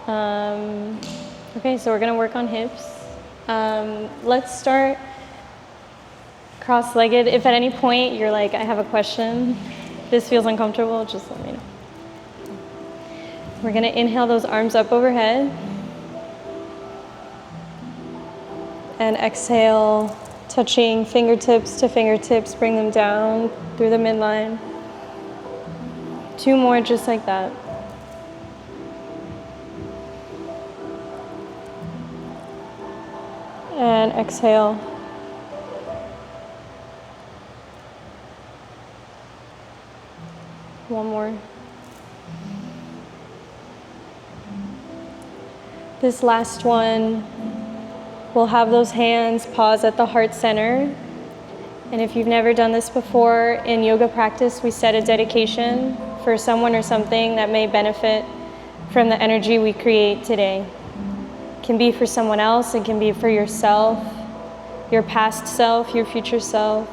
Okay, so we're gonna work on hips. Let's start cross-legged. If at any point you're like, I have a question, this feels uncomfortable, just let me know. We're gonna inhale those arms up overhead. And exhale, touching fingertips to fingertips, bring them down through the midline. 2 more just like that. And exhale. One more. This last one, we'll have those hands pause at the heart center. And if you've never done this before, in yoga practice, we set a dedication for someone or something that may benefit from the energy we create today. It can be for someone else, it can be for yourself, your past self, your future self.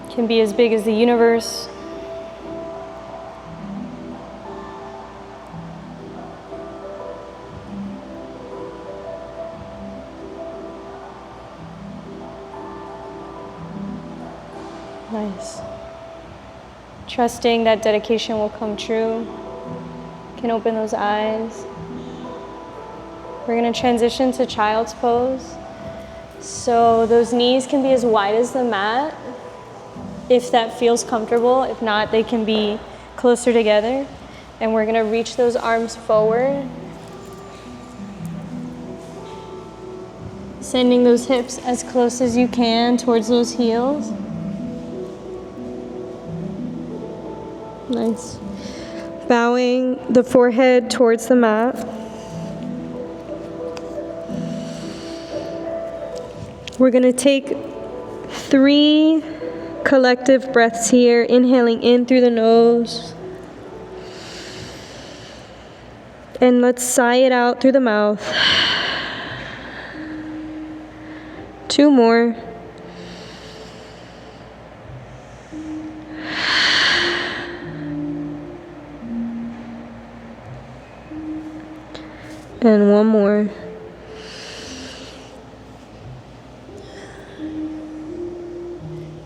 It can be as big as the universe. Nice. Trusting that dedication will come true. You can open those eyes. We're going to transition to child's pose. So those knees can be as wide as the mat, if that feels comfortable. If not, they can be closer together. And we're going to reach those arms forward. Sending those hips as close as you can towards those heels. Nice. Bowing the forehead towards the mat. We're going to take 3 collective breaths here, inhaling in through the nose. And let's sigh it out through the mouth. 2 more. And 1 more.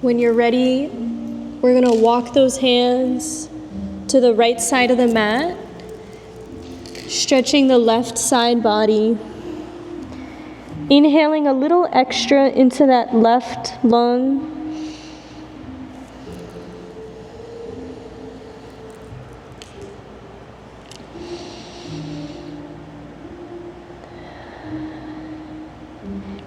When you're ready, we're going to walk those hands to the right side of the mat, stretching the left side body. Inhaling a little extra into that left lung.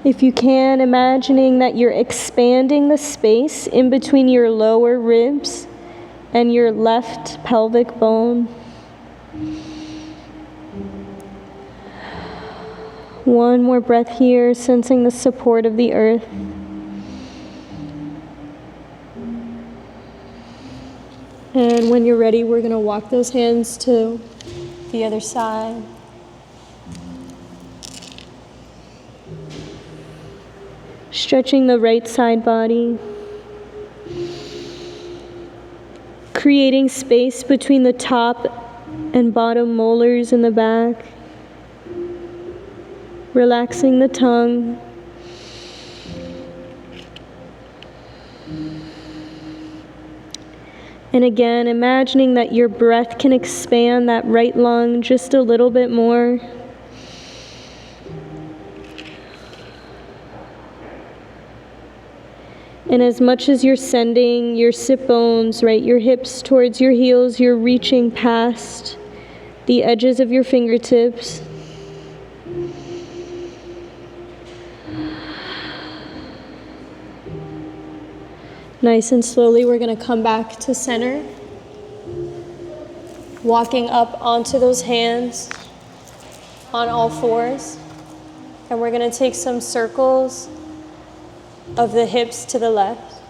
If you can, imagining that you're expanding the space in between your lower ribs and your left pelvic bone. 1 more breath here, sensing the support of the earth. And when you're ready, we're going to walk those hands to the other side. Stretching the right side body. Creating space between the top and bottom molars in the back. Relaxing the tongue. And again, imagining that your breath can expand that right lung just a little bit more. And as much as you're sending your sit bones, right, your hips towards your heels, you're reaching past the edges of your fingertips. Nice and slowly, we're going to come back to center. Walking up onto those hands on all fours. And we're going to take some circles of the hips to the left.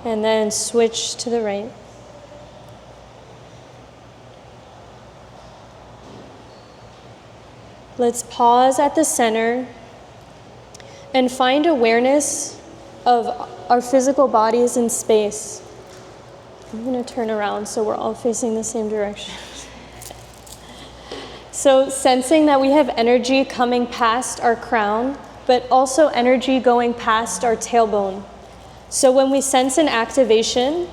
And then switch to the right. Let's pause at the center and find awareness of our physical bodies in space. I'm going to turn around so we're all facing the same direction. So sensing that we have energy coming past our crown, but also energy going past our tailbone. So when we sense an activation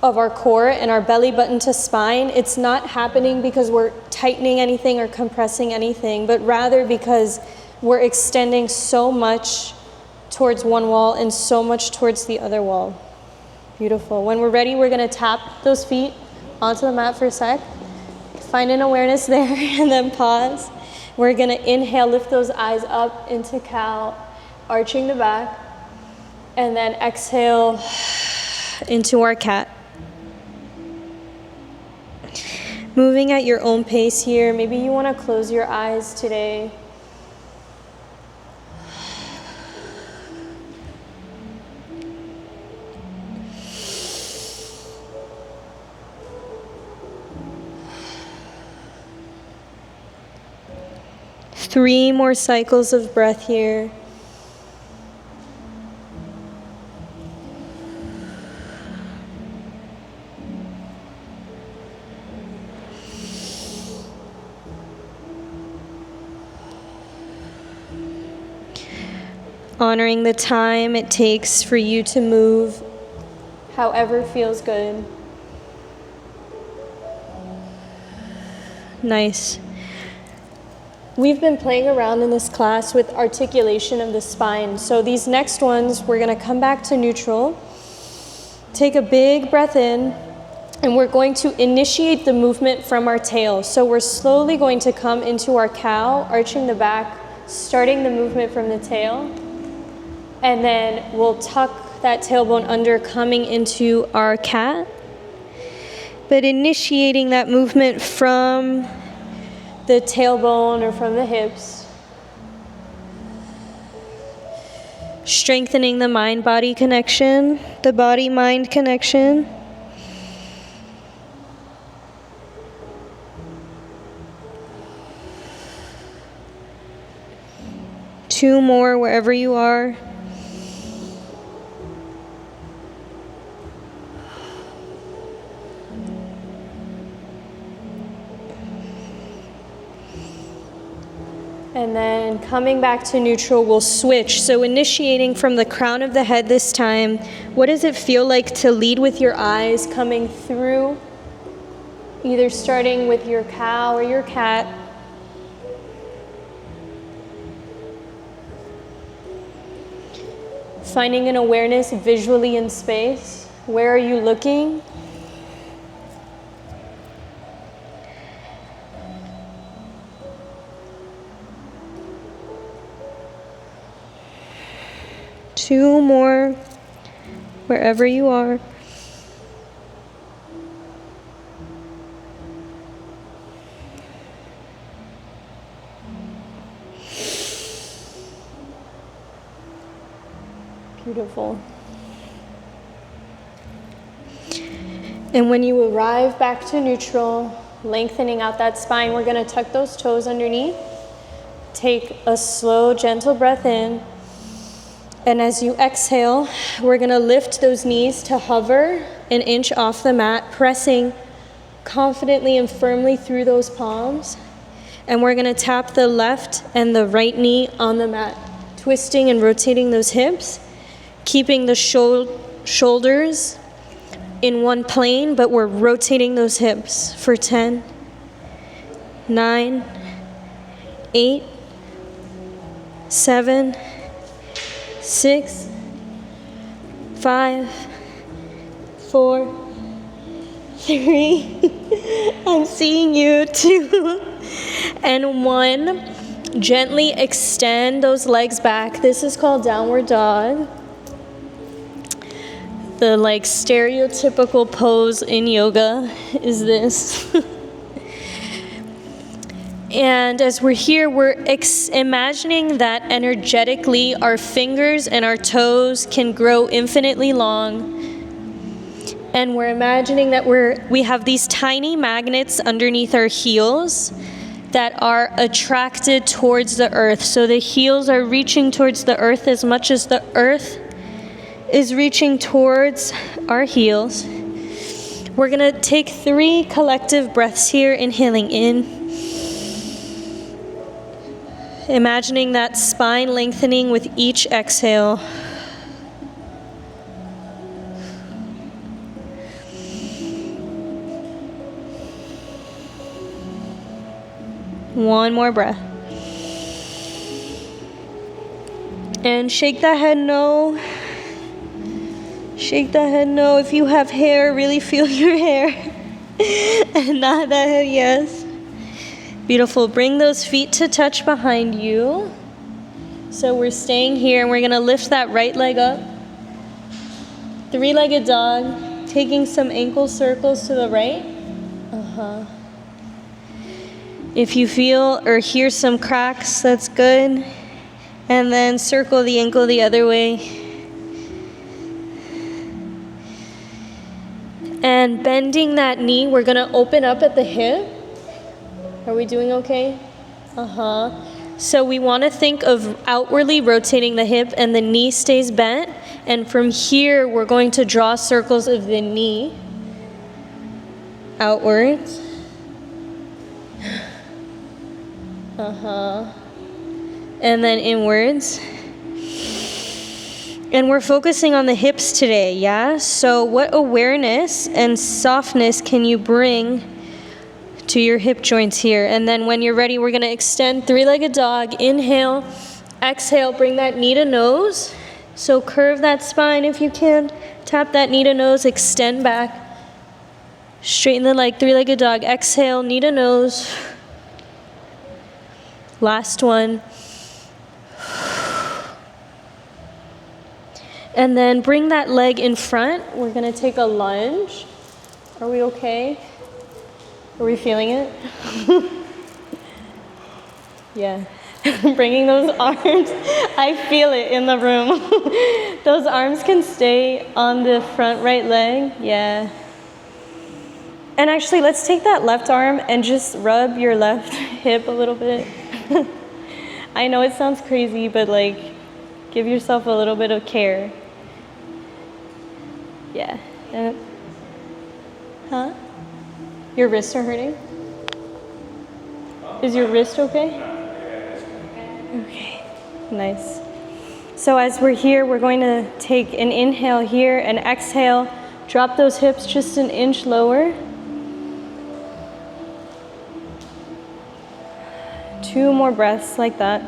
of our core and our belly button to spine, it's not happening because we're tightening anything or compressing anything, but rather because we're extending so much towards one wall and so much towards the other wall. Beautiful. When we're ready, we're going to tap those feet onto the mat for a sec. Find an awareness there and then pause. We're going to inhale, lift those eyes up into cow, arching the back, and then exhale into our cat. Moving at your own pace here. Maybe you want to close your eyes today. Three more cycles of breath here. Honoring the time it takes for you to move however feels good. Nice. We've been playing around in this class with articulation of the spine. So these next ones, we're going to come back to neutral. Take a big breath in, and we're going to initiate the movement from our tail. So we're slowly going to come into our cow, arching the back, starting the movement from the tail. And then we'll tuck that tailbone under, coming into our cat. But initiating that movement from the tailbone or from the hips. Strengthening the mind-body connection, the body-mind connection. Two more wherever you are. And then coming back to neutral, we'll switch. So initiating from the crown of the head this time. What does it feel like to lead with your eyes coming through? Either starting with your cow or your cat. Finding an awareness visually in space. Where are you looking? Two more, wherever you are. Beautiful. And when you arrive back to neutral, lengthening out that spine, we're going to tuck those toes underneath. Take a slow, gentle breath in. And as you exhale, we're going to lift those knees to hover an inch off the mat, pressing confidently and firmly through those palms. And we're going to tap the left and the right knee on the mat, twisting and rotating those hips, keeping the shoulders in one plane, but we're rotating those hips for 10, 9, 8, 7, 6, 5, 4, 3, I'm seeing you, 2, and 1. Gently extend those legs back. This is called downward dog. The stereotypical pose in yoga is this. And as we're here, we're imagining that energetically our fingers and our toes can grow infinitely long. And we're imagining that we have these tiny magnets underneath our heels that are attracted towards the earth. So the heels are reaching towards the earth as much as the earth is reaching towards our heels. We're gonna take 3 collective breaths here, inhaling in. Imagining that spine lengthening with each exhale. One more breath. And shake that head no. Shake that head no. If you have hair, really feel your hair. And not that head yes. Beautiful. Bring those feet to touch behind you. So we're staying here and we're going to lift that right leg up. 3-legged dog. Taking some ankle circles to the right. If you feel or hear some cracks, that's good. And then circle the ankle the other way. And bending that knee, we're going to open up at the hip. Are we doing okay? So we want to think of outwardly rotating the hip and the knee stays bent. And from here, we're going to draw circles of the knee outwards. And then inwards. And we're focusing on the hips today, yeah? So what awareness and softness can you bring to your hip joints here? And then when you're ready, we're gonna extend 3-legged dog. Inhale, exhale, bring that knee to nose. So curve that spine if you can. Tap that knee to nose, extend back. Straighten the leg, 3-legged dog. Exhale, knee to nose. Last one. And then bring that leg in front. We're gonna take a lunge. Are we okay? Are we feeling it? Yeah. Bringing those arms. I feel it in the room. Those arms can stay on the front right leg. Yeah. And actually, let's take that left arm and just rub your left hip a little bit. I know it sounds crazy, but like, give yourself a little bit of care. Yeah. Your wrists are hurting? Is your wrist okay? Okay. Nice. So as we're here, we're going to take an inhale here and exhale. Drop those hips just an inch lower. 2 more breaths like that.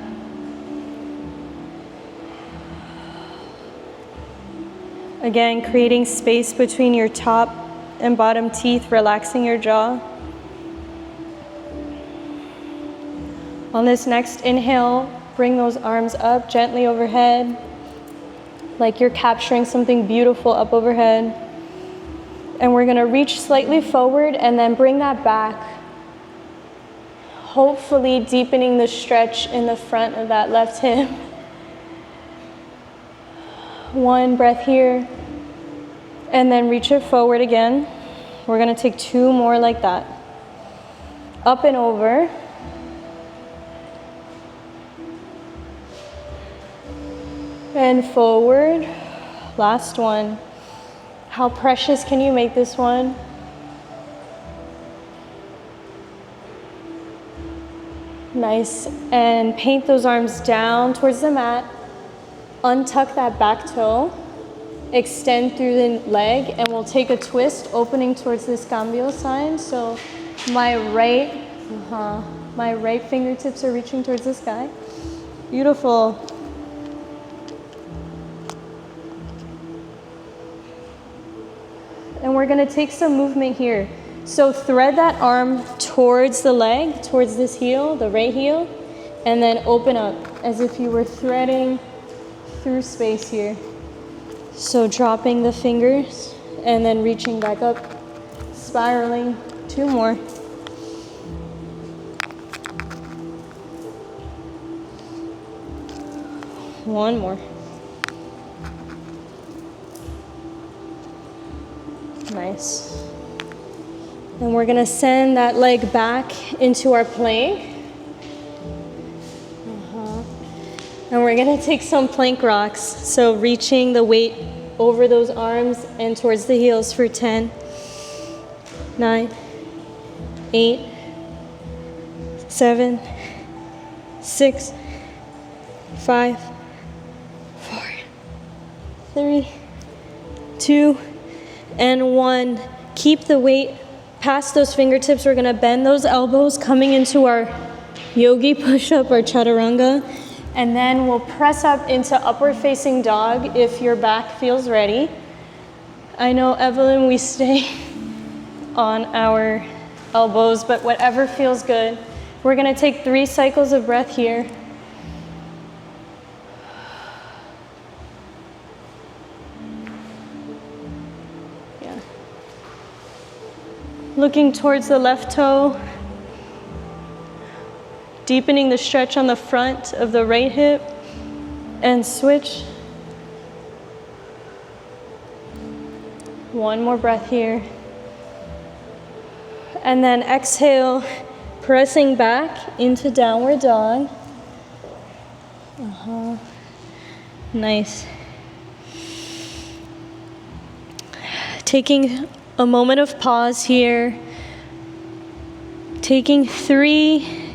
Again, creating space between your top and bottom teeth, relaxing your jaw. On this next inhale, bring those arms up gently overhead, like you're capturing something beautiful up overhead. And we're gonna reach slightly forward and then bring that back, hopefully deepening the stretch in the front of that left hip. 1 breath here, and then reach it forward again. We're gonna take 2 more like that. Up and over. And forward. Last one. How precious can you make this one? Nice. And paint those arms down towards the mat. Untuck that back toe, extend through the leg, and we'll take a twist, opening towards this cambio sign. So my right fingertips are reaching towards the sky. Beautiful. And we're gonna take some movement here. So thread that arm towards the leg, towards this heel, the right heel, and then open up as if you were threading through space here. So dropping the fingers and then reaching back up, spiraling. 2 more. One more. Nice. And we're gonna send that leg back into our plank. And we're gonna take some plank rocks. So reaching the weight over those arms and towards the heels for 10, 9, 8, 7, 6, 5, 4, 3, 2, and 1. Keep the weight past those fingertips. We're gonna bend those elbows coming into our yogi push-up or chaturanga. And then we'll press up into upward facing dog if your back feels ready. I know, Evelyn, we stay on our elbows, but whatever feels good. We're gonna take 3 cycles of breath here. Yeah. Looking towards the left toe. Deepening the stretch on the front of the right hip, and switch. One more breath here. And then exhale, pressing back into downward dog. Nice. Taking a moment of pause here. Taking 3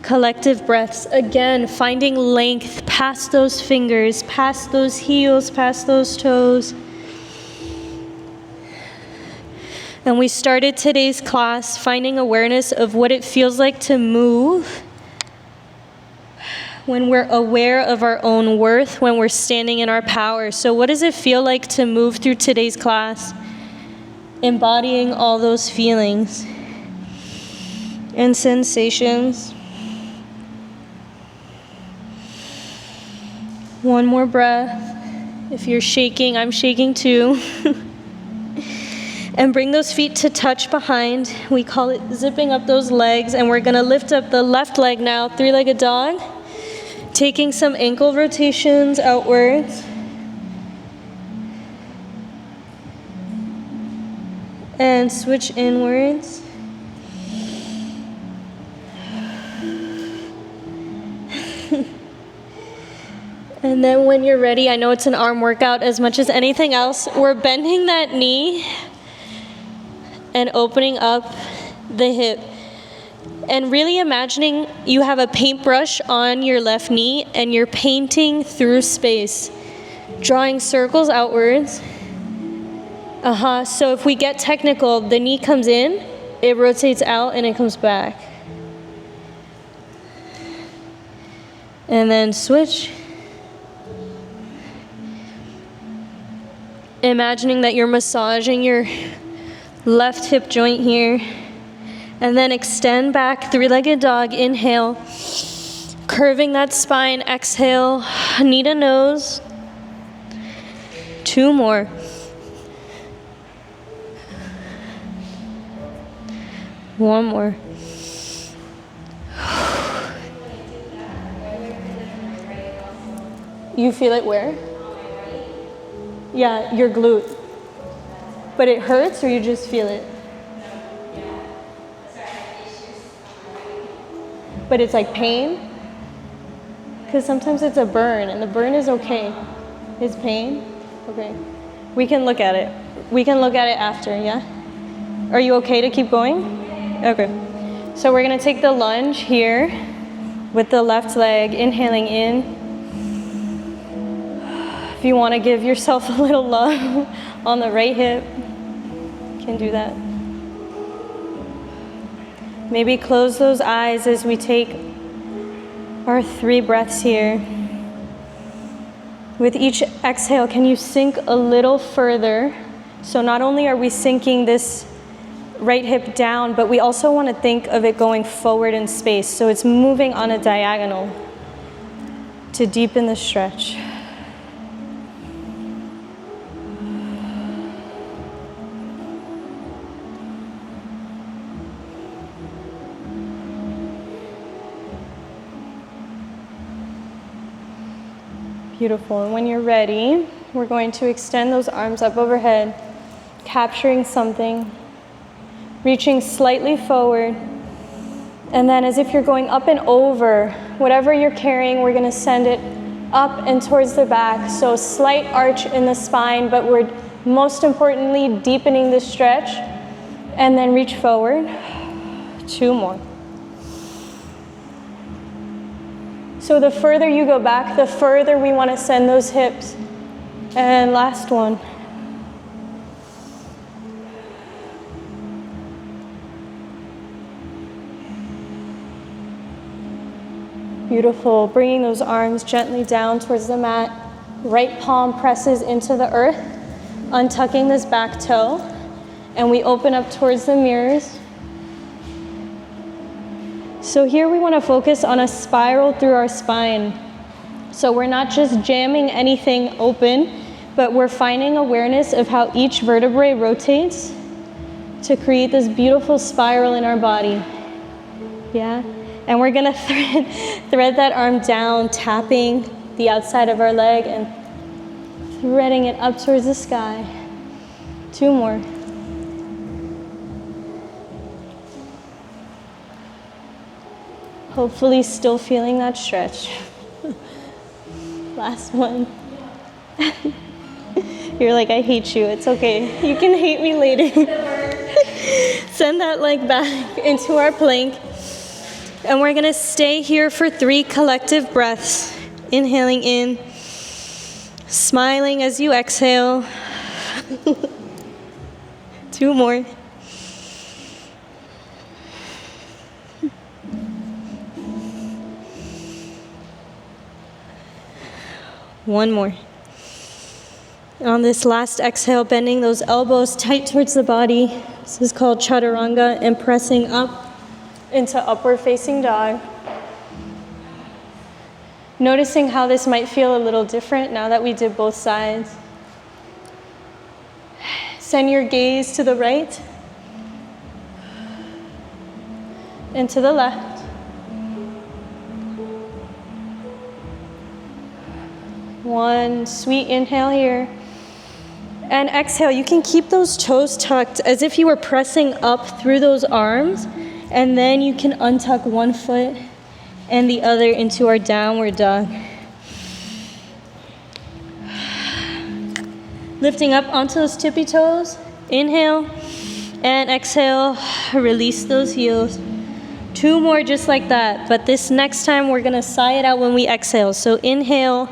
collective breaths. Again, finding length past those fingers, past those heels, past those toes. And we started today's class finding awareness of what it feels like to move when we're aware of our own worth, when we're standing in our power. So what does it feel like to move through today's class? Embodying all those feelings and sensations. One more breath. If you're shaking, I'm shaking too. And bring those feet to touch behind. We call it zipping up those legs. And we're gonna lift up the left leg now, 3-legged dog. Taking some ankle rotations outwards. And switch inwards. And then when you're ready, I know it's an arm workout as much as anything else, we're bending that knee and opening up the hip. And really imagining you have a paintbrush on your left knee and you're painting through space, drawing circles outwards. So if we get technical, the knee comes in, it rotates out, and it comes back. And then switch. Imagining that you're massaging your left hip joint here. And then extend back, 3-legged dog, inhale. Curving that spine, exhale, knee to nose. 2 more. One more. You feel it where? Yeah, your glute. But it hurts or you just feel it? But it's like pain? Because sometimes it's a burn, and the burn is okay. It's pain? Okay. We can look at it. We can look at it after, yeah? Are you okay to keep going? Okay. So we're gonna take the lunge here with the left leg, inhaling in. If you want to give yourself a little love on the right hip, you can do that. Maybe close those eyes as we take our 3 breaths here. With each exhale, can you sink a little further? So not only are we sinking this right hip down, but we also want to think of it going forward in space. So it's moving on a diagonal to deepen the stretch. Beautiful. And when you're ready, we're going to extend those arms up overhead, capturing something, reaching slightly forward. And then as if you're going up and over, whatever you're carrying, we're going to send it up and towards the back. So slight arch in the spine, but we're most importantly deepening the stretch. And then reach forward. 2 more. So the further you go back, the further we want to send those hips. And last one. Beautiful. Bringing those arms gently down towards the mat. Right palm presses into the earth, untucking this back toe. And we open up towards the mirrors. So here we want to focus on a spiral through our spine. So we're not just jamming anything open, but we're finding awareness of how each vertebrae rotates to create this beautiful spiral in our body. Yeah? And we're gonna thread that arm down, tapping the outside of our leg and threading it up towards the sky. 2 more. Hopefully still feeling that stretch. Last one. You're like, I hate you. It's okay. You can hate me later. Send that leg back into our plank. And we're gonna stay here for 3 collective breaths. Inhaling in, smiling as you exhale. 2 more. One more. On this last exhale, bending those elbows tight towards the body. This is called chaturanga, and pressing up into upward facing dog. Noticing how this might feel a little different now that we did both sides. Send your gaze to the right and to the left. One sweet inhale here. And exhale, you can keep those toes tucked as if you were pressing up through those arms, and then you can untuck one foot and the other into our downward dog. Lifting up onto those tippy toes. Inhale and exhale, release those heels. 2 more just like that, but this next time we're gonna sigh it out when we exhale. So inhale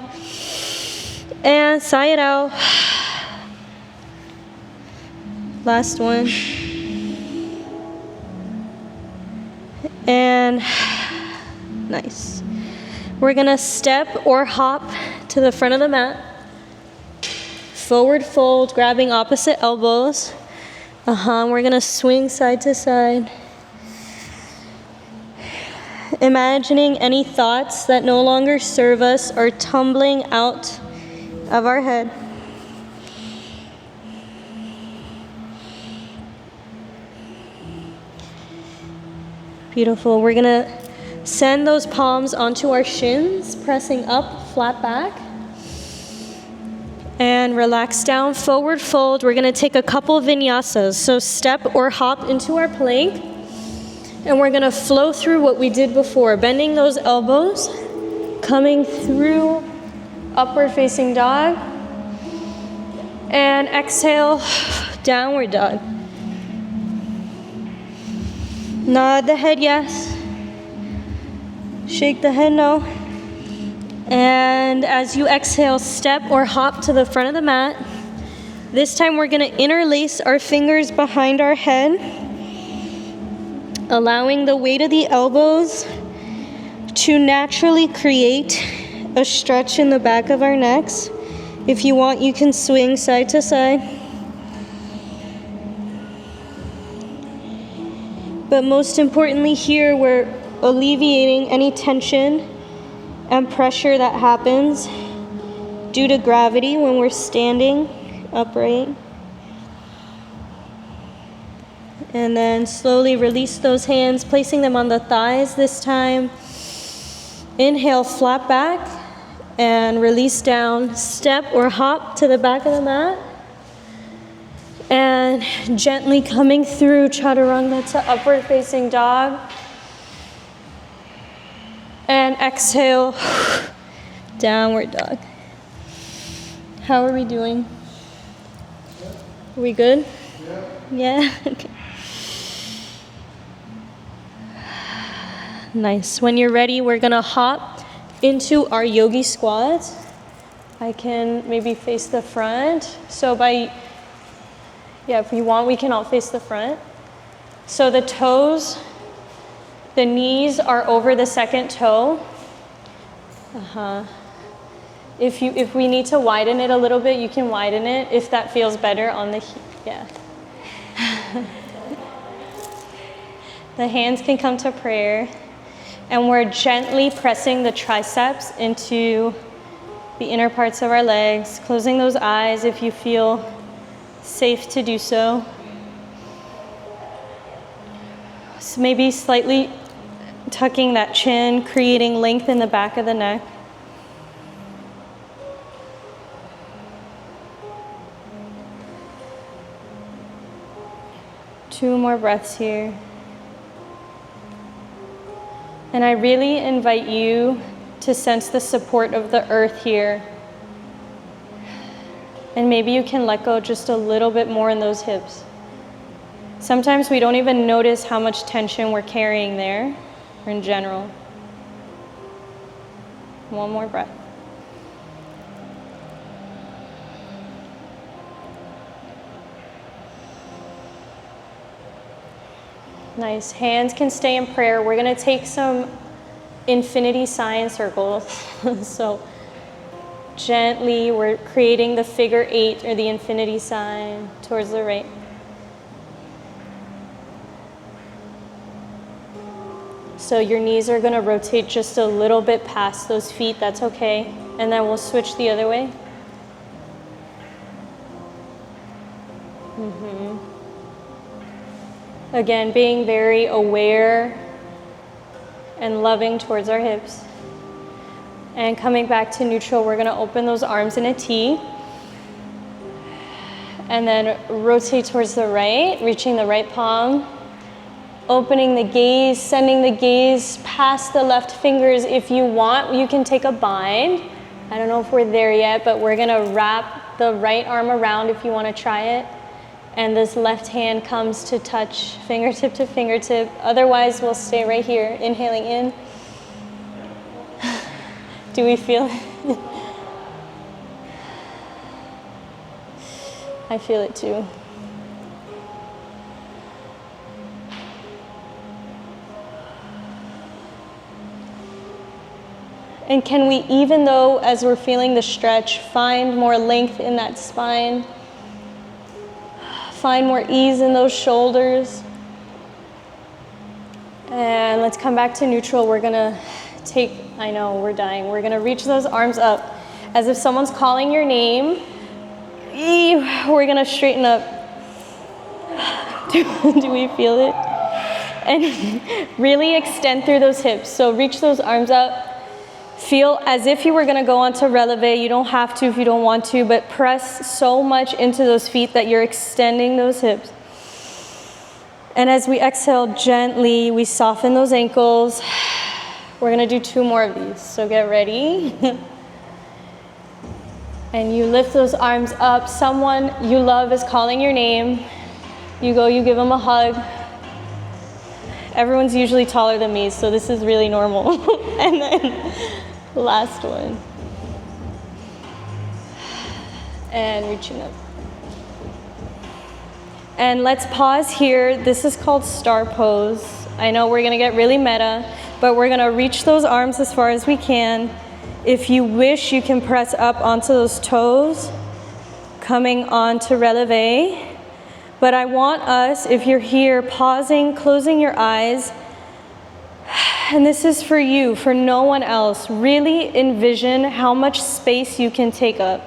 and sigh it out. Last one. And nice. We're gonna step or hop to the front of the mat. Forward fold, grabbing opposite elbows. We're gonna swing side to side. Imagining any thoughts that no longer serve us are tumbling out of our head. Beautiful. We're gonna send those palms onto our shins, pressing up, flat back. And relax down, forward fold. We're gonna take a couple vinyasas. So step or hop into our plank. And we're gonna flow through what we did before, bending those elbows, coming through upward facing dog, and exhale, downward dog. Nod the head yes, shake the head no. And as you exhale, step or hop to the front of the mat. This time we're gonna interlace our fingers behind our head, allowing the weight of the elbows to naturally create a stretch in the back of our necks. If you want, you can swing side to side. But most importantly here, we're alleviating any tension and pressure that happens due to gravity when we're standing upright. And then slowly release those hands, placing them on the thighs this time. Inhale, flat back, and release down. Step or hop to the back of the mat. And gently coming through chaturanga to upward facing dog. And exhale, Downward dog. How are we doing? Are we good? Yeah? Okay. Nice. When you're ready, we're gonna hop into our yogi squat. I can maybe face the front. So if you want, we can all face the front. So the toes, the knees are over the second toe. If we need to widen it a little bit, you can widen it if that feels better on the, yeah. The hands can come to prayer. And we're gently pressing the triceps into the inner parts of our legs, closing those eyes if you feel safe to do so. So maybe slightly tucking that chin, creating length in the back of the neck. Two more breaths here. And I really invite you to sense the support of the earth here. And maybe you can let go just a little bit more in those hips. Sometimes we don't even notice how much tension we're carrying there, or in general. One more breath. Nice. Hands can stay in prayer. We're going to take some infinity sign circles. So gently, we're creating the figure 8 or the infinity sign towards the right. So your knees are going to rotate just a little bit past those feet. That's okay. And then we'll switch the other way. Again, being very aware and loving towards our hips. And coming back to neutral, we're going to open those arms in a T. And then rotate towards the right, reaching the right palm. Opening the gaze, sending the gaze past the left fingers. If you want, you can take a bind. I don't know if we're there yet, but we're going to wrap the right arm around if you want to try it. And this left hand comes to touch fingertip to fingertip. Otherwise, we'll stay right here, inhaling in. Do we feel it? I feel it too. And can we, even though as we're feeling the stretch, find more length in that spine? Find more ease in those shoulders. And let's come back to neutral. We're gonna take, I know, we're dying. We're gonna reach those arms up as if someone's calling your name. We're gonna straighten up. Do we feel it? And really extend through those hips. So reach those arms up. Feel as if you were going to go onto releve. You don't have to if you don't want to, but press so much into those feet that you're extending those hips. And as we exhale gently, we soften those ankles. We're going to do 2 more of these, so get ready. And you lift those arms up. Someone you love is calling your name. You go, you give them a hug. Everyone's usually taller than me, so this is really normal. And then last one. And reaching up. And let's pause here. This is called star pose. I know we're gonna get really meta, but we're gonna reach those arms as far as we can. If you wish, you can press up onto those toes, coming onto releve. But I want us, if you're here, pausing, closing your eyes. And this is for you, for no one else. Really envision how much space you can take up.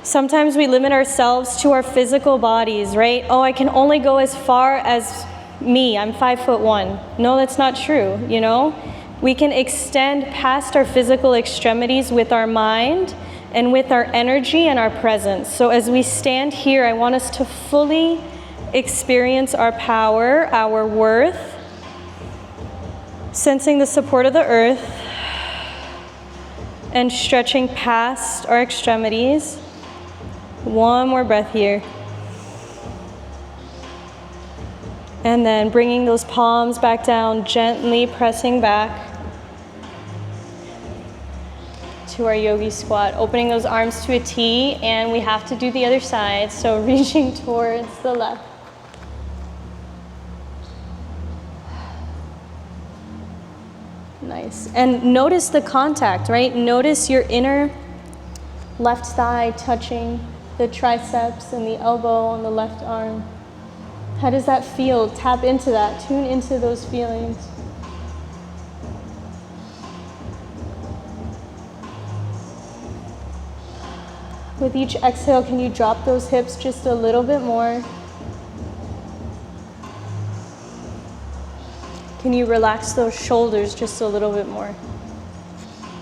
Sometimes we limit ourselves to our physical bodies, right? Oh, I can only go as far as me. I'm 5'1". No, that's not true, you know? We can extend past our physical extremities with our mind and with our energy and our presence. So as we stand here, I want us to fully experience our power, our worth, sensing the support of the earth. and stretching past our extremities. One more breath here. And then bringing those palms back down, gently pressing back to our yogi squat. Opening those arms to a T, and we have to do the other side, so reaching towards the left. Nice. And notice the contact, right? Notice your inner left thigh touching the triceps and the elbow on the left arm. How does that feel? Tap into that. Tune into those feelings. With each exhale, can you drop those hips just a little bit more? Can you relax those shoulders just a little bit more?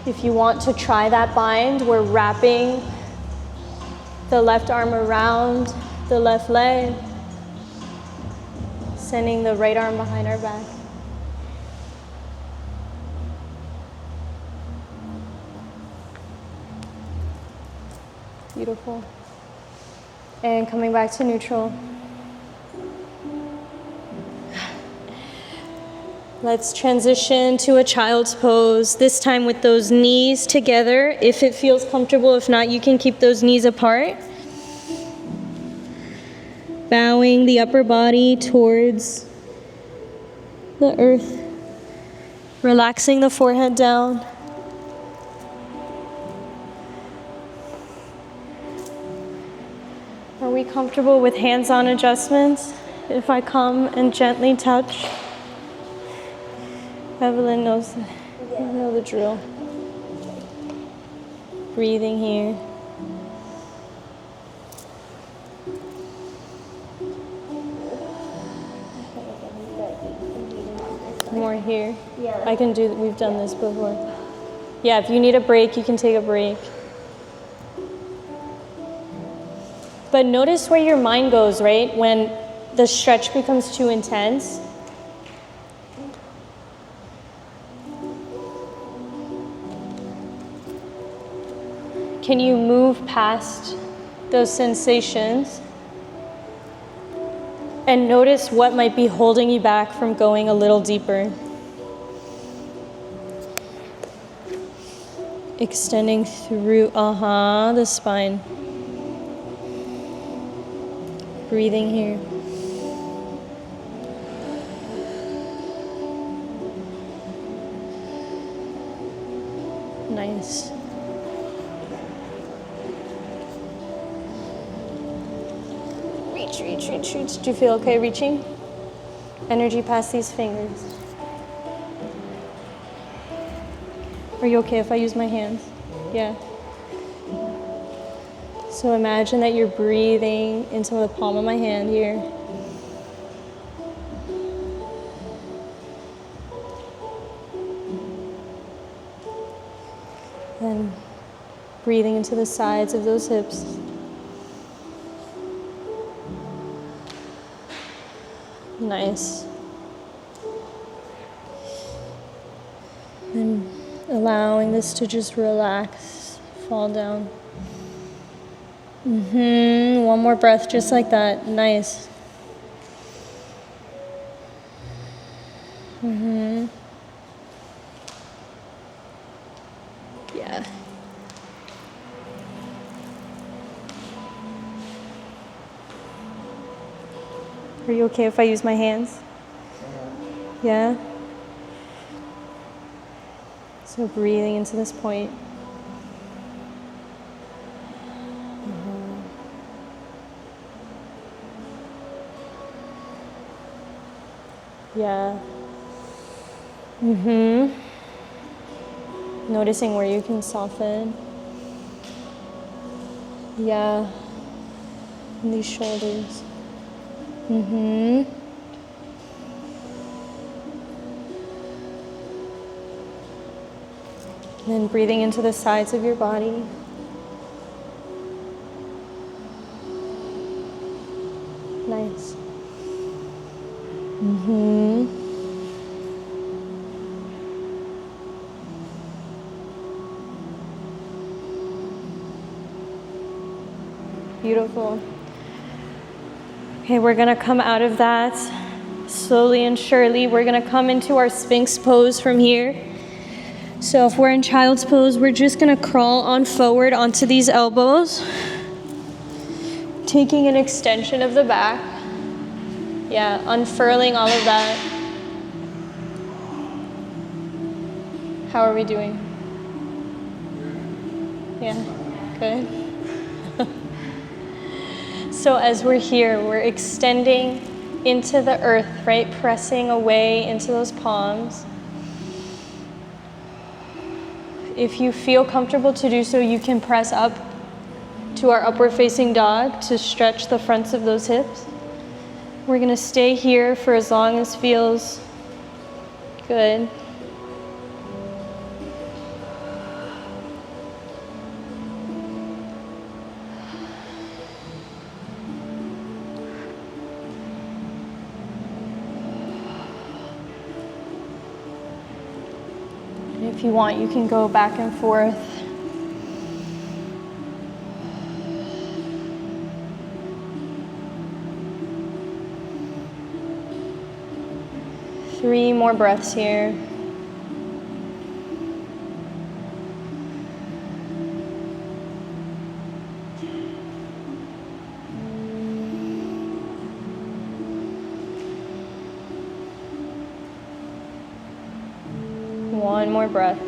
If you want to try that bind, we're wrapping the left arm around the left leg, sending the right arm behind our back. Beautiful. And coming back to neutral. Let's transition to a child's pose, this time with those knees together, if it feels comfortable. If not, you can keep those knees apart. Bowing the upper body towards the earth. Relaxing the forehead down. Are we comfortable with hands-on adjustments? If I come and gently touch. Evelyn knows, you know the drill. Breathing here. More here. Yeah. I can do, we've done this before. Yeah, if you need a break, you can take a break. But notice where your mind goes, right? When the stretch becomes too intense. Can you move past those sensations and notice what might be holding you back from going a little deeper? Extending through, the spine. Breathing here. Nice. Reach. Do you feel okay reaching? Energy past these fingers. Are you okay if I use my hands? Yeah. So imagine that you're breathing into the palm of my hand here. Then breathing into the sides of those hips. Nice. And allowing this to just relax, fall down. One more breath, just like that. Nice. Yeah. Are you okay if I use my hands? Yeah? So breathing into this point. Yeah. Noticing where you can soften. Yeah. And these shoulders. Then breathing into the sides of your body. Nice. Beautiful. Okay, we're gonna come out of that slowly and surely. We're gonna come into our Sphinx pose from here. So if we're in child's pose, we're just gonna crawl on forward onto these elbows, taking an extension of the back. Yeah, unfurling all of that. How are we doing? Yeah, good. So as we're here, we're extending into the earth, right? Pressing away into those palms. If you feel comfortable to do so, you can press up to our upward facing dog to stretch the fronts of those hips. We're gonna stay here for as long as feels good. If you want, you can go back and forth. Three more breaths here. One more breath.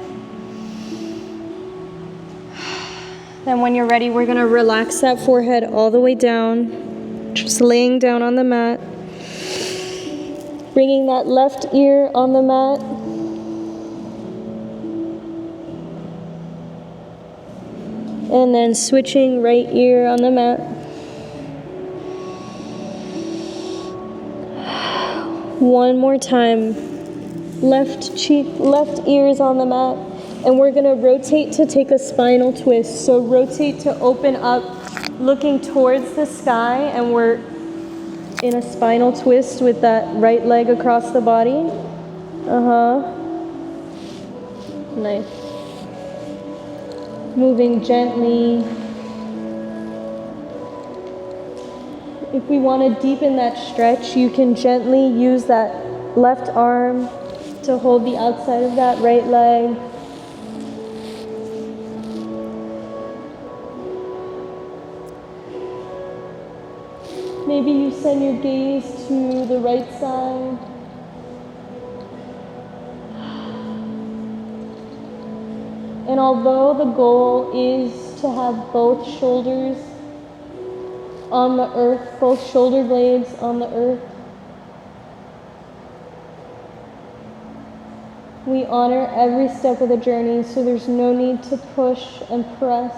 Then when you're ready, we're going to relax that forehead all the way down, just laying down on the mat. Bringing that left ear on the mat. And then switching right ear on the mat. One more time. Left cheek, left ear is on the mat. And we're gonna rotate to take a spinal twist. So rotate to open up, looking towards the sky, and we're in a spinal twist with that right leg across the body. Nice. Moving gently. If we want to deepen that stretch, you can gently use that left arm to hold the outside of that right leg. Maybe you send your gaze to the right side. And although the goal is to have both shoulders on the earth, both shoulder blades on the earth, we honor every step of the journey, so there's no need to push and press.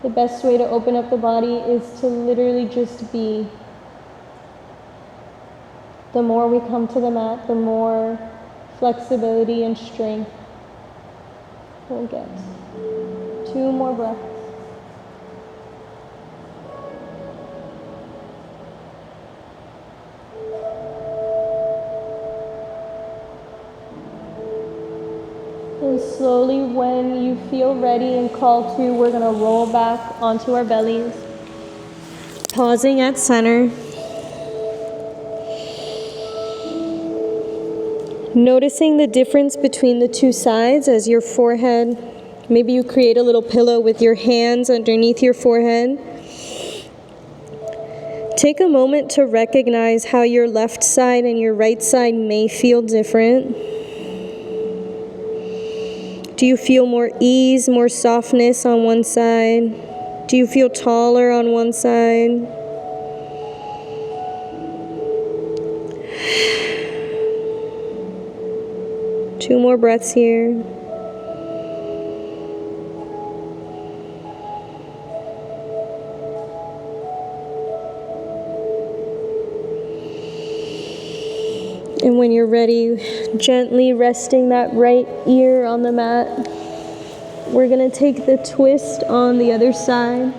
The best way to open up the body is to literally just be. The more we come to the mat, the more flexibility and strength we'll get. 2 more breaths. And slowly, when you feel ready and called to, we're going to roll back onto our bellies. Pausing at center. Noticing the difference between the two sides as your forehead. Maybe you create a little pillow with your hands underneath your forehead. Take a moment to recognize how your left side and your right side may feel different. Do you feel more ease, more softness on one side? Do you feel taller on one side? Two more breaths here. And when you're ready, gently resting that right ear on the mat. We're going to take the twist on the other side.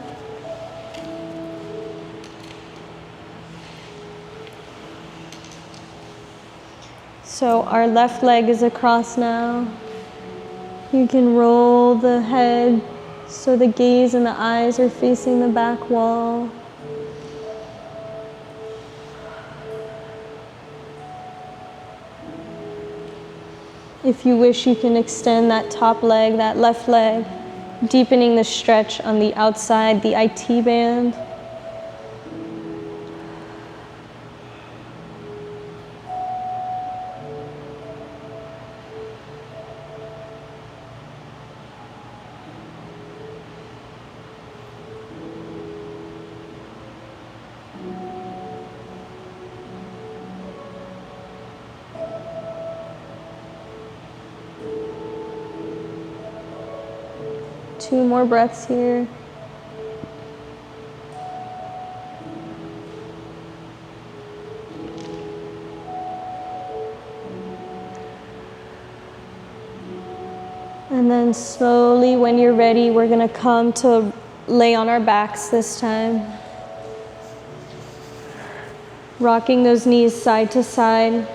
So our left leg is across now. You can roll the head So the gaze and the eyes are facing the back wall. If you wish, you can extend that top leg, that left leg, deepening the stretch on the outside, the IT band. Two more breaths here. And then slowly, when you're ready, we're going to come to lay on our backs this time. Rocking those knees side to side.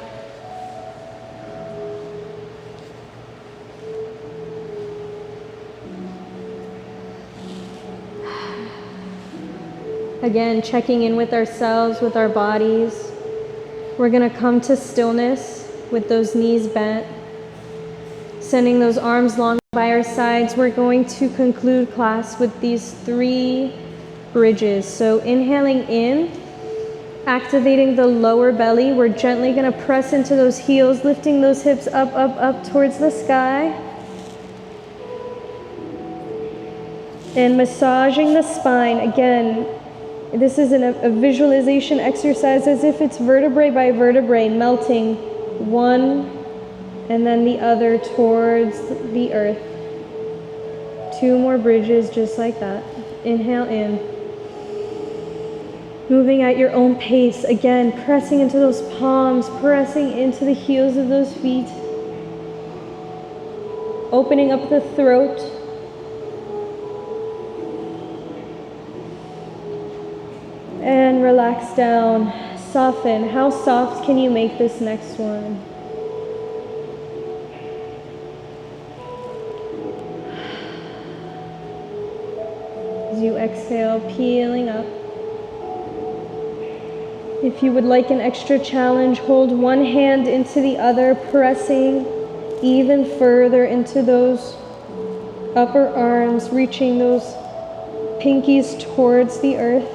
Again, checking in with ourselves, with our bodies. We're going to come to stillness with those knees bent. Sending those arms long by our sides. We're going to conclude class with these 3 bridges. So inhaling in, activating the lower belly. We're gently going to press into those heels, lifting those hips up, up, up towards the sky. And massaging the spine. Again, this is a visualization exercise as if it's vertebrae by vertebrae, melting one and then the other towards the earth. 2 more bridges just like that. Inhale in. Moving at your own pace. Again, pressing into those palms, pressing into the heels of those feet. Opening up the throat. And relax down, soften. How soft can you make this next one? As you exhale, peeling up. If you would like an extra challenge, hold one hand into the other, pressing even further into those upper arms, reaching those pinkies towards the earth.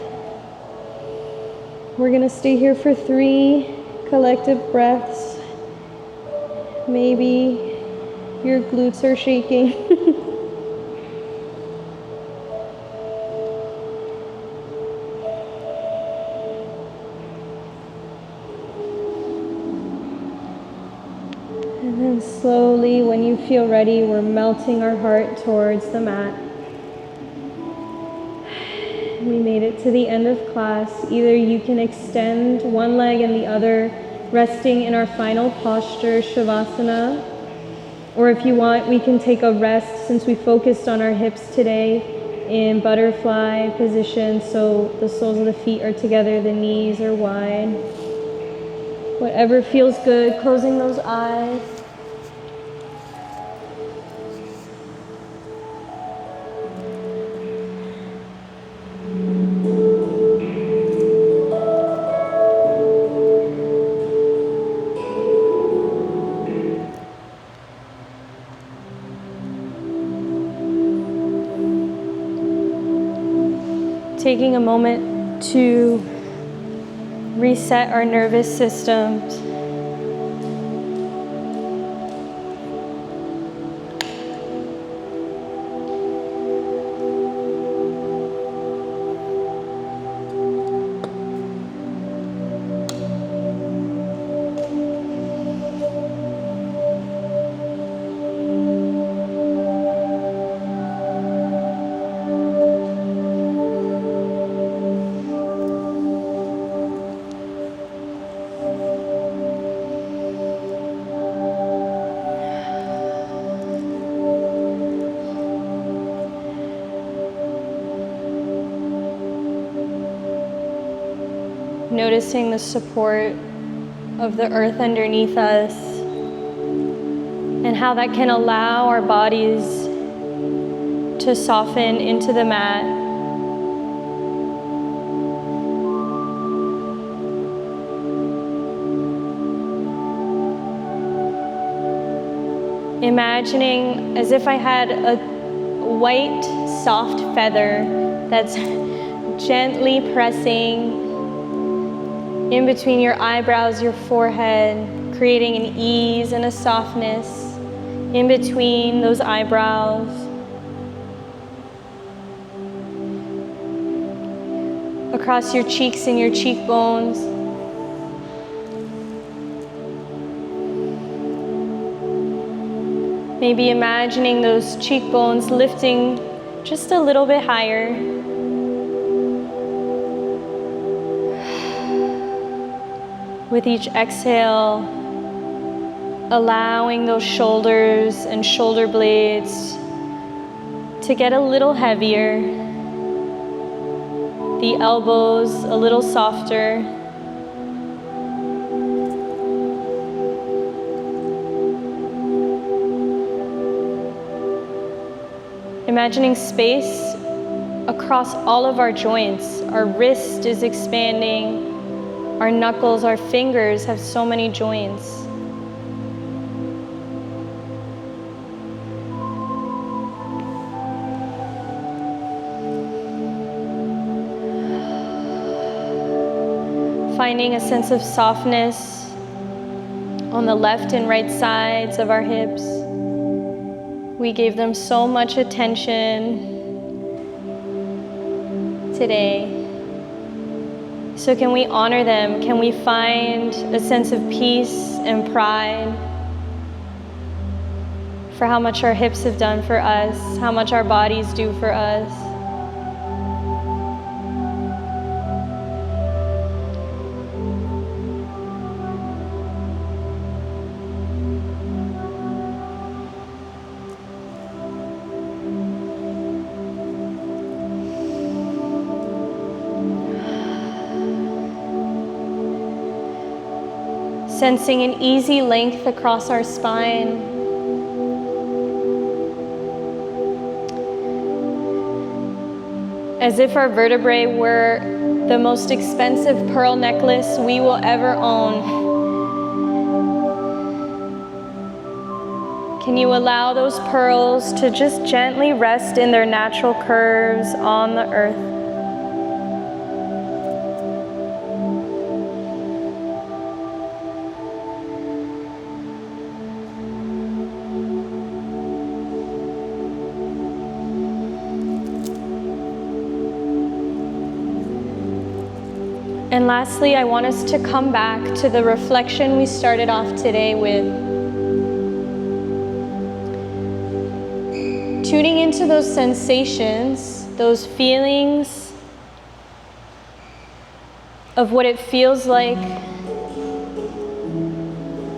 We're going to stay here for 3 collective breaths. Maybe your glutes are shaking. And then slowly, when you feel ready, we're melting our heart towards the mat. We made it to the end of class. Either you can extend one leg and the other, resting in our final posture, Shavasana. Or if you want, we can take a rest since we focused on our hips today in butterfly position. So the soles of the feet are together, the knees are wide. Whatever feels good, closing those eyes. Taking a moment to reset our nervous systems. Noticing the support of the earth underneath us and how that can allow our bodies to soften into the mat. Imagining as if I had a white, soft feather that's gently pressing in between your eyebrows, your forehead, creating an ease and a softness in between those eyebrows. Across your cheeks and your cheekbones. Maybe imagining those cheekbones lifting just a little bit higher. With each exhale, allowing those shoulders and shoulder blades to get a little heavier, the elbows a little softer. Imagining space across all of our joints. Our wrist is expanding. Our knuckles, our fingers have so many joints. Finding a sense of softness on the left and right sides of our hips. We gave them so much attention today. So can we honor them? Can we find a sense of peace and pride for how much our hips have done for us, how much our bodies do for us? Sensing an easy length across our spine. As if our vertebrae were the most expensive pearl necklace we will ever own. Can you allow those pearls to just gently rest in their natural curves on the earth? And lastly, I want us to come back to the reflection we started off today with. Tuning into those sensations, those feelings of what it feels like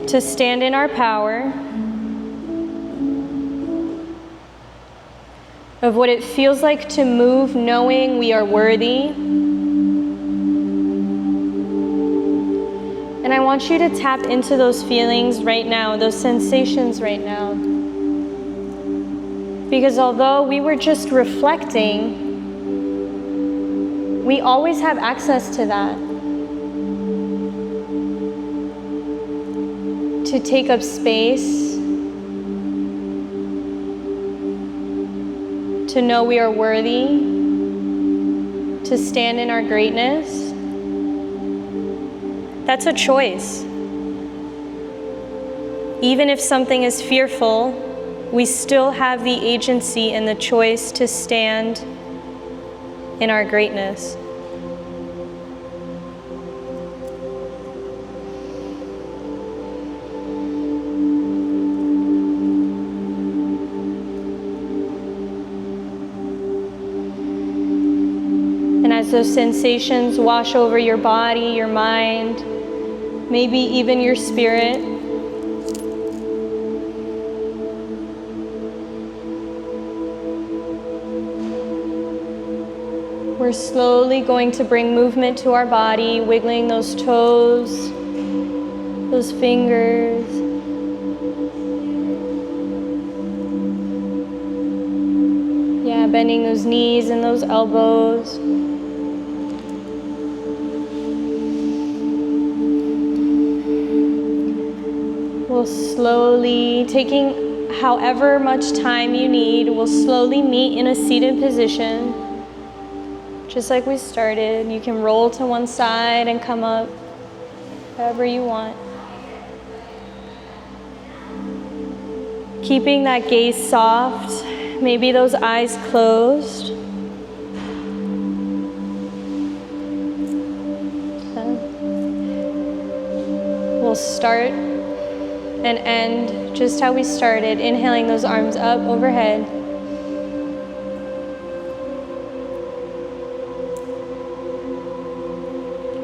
to stand in our power, of what it feels like to move knowing we are worthy. And I want you to tap into those feelings right now, those sensations right now. Because although we were just reflecting, we always have access to that. To take up space, to know we are worthy, to stand in our greatness. That's a choice. Even if something is fearful, we still have the agency and the choice to stand in our greatness. And as those sensations wash over your body, your mind, maybe even your spirit, we're slowly going to bring movement to our body, wiggling those toes, those fingers. Yeah. bending those knees and those elbows. We'll slowly, taking however much time you need, we'll slowly meet in a seated position. Just like we started. You can roll to one side and come up, however you want. Keeping that gaze soft, maybe those eyes closed. We'll start and end just how we started, inhaling those arms up overhead.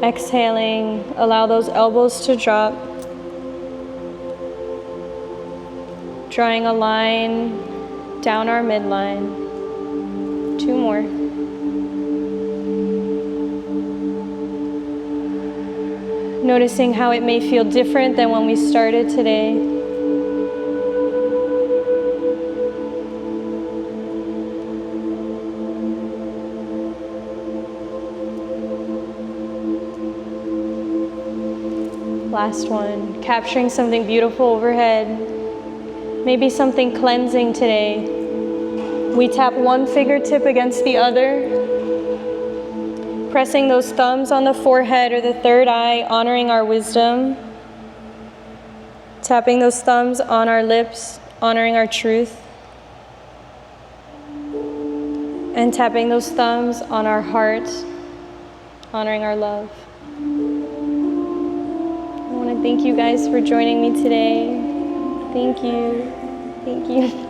Exhaling, allow those elbows to drop. Drawing a line down our midline. 2 more. Noticing how it may feel different than when we started today. Last one, capturing something beautiful overhead. Maybe something cleansing today. We tap one fingertip against the other. Pressing those thumbs on the forehead or the third eye, honoring our wisdom. Tapping those thumbs on our lips, honoring our truth. And tapping those thumbs on our heart, honoring our love. I want to thank you guys for joining me today. Thank you. Thank you.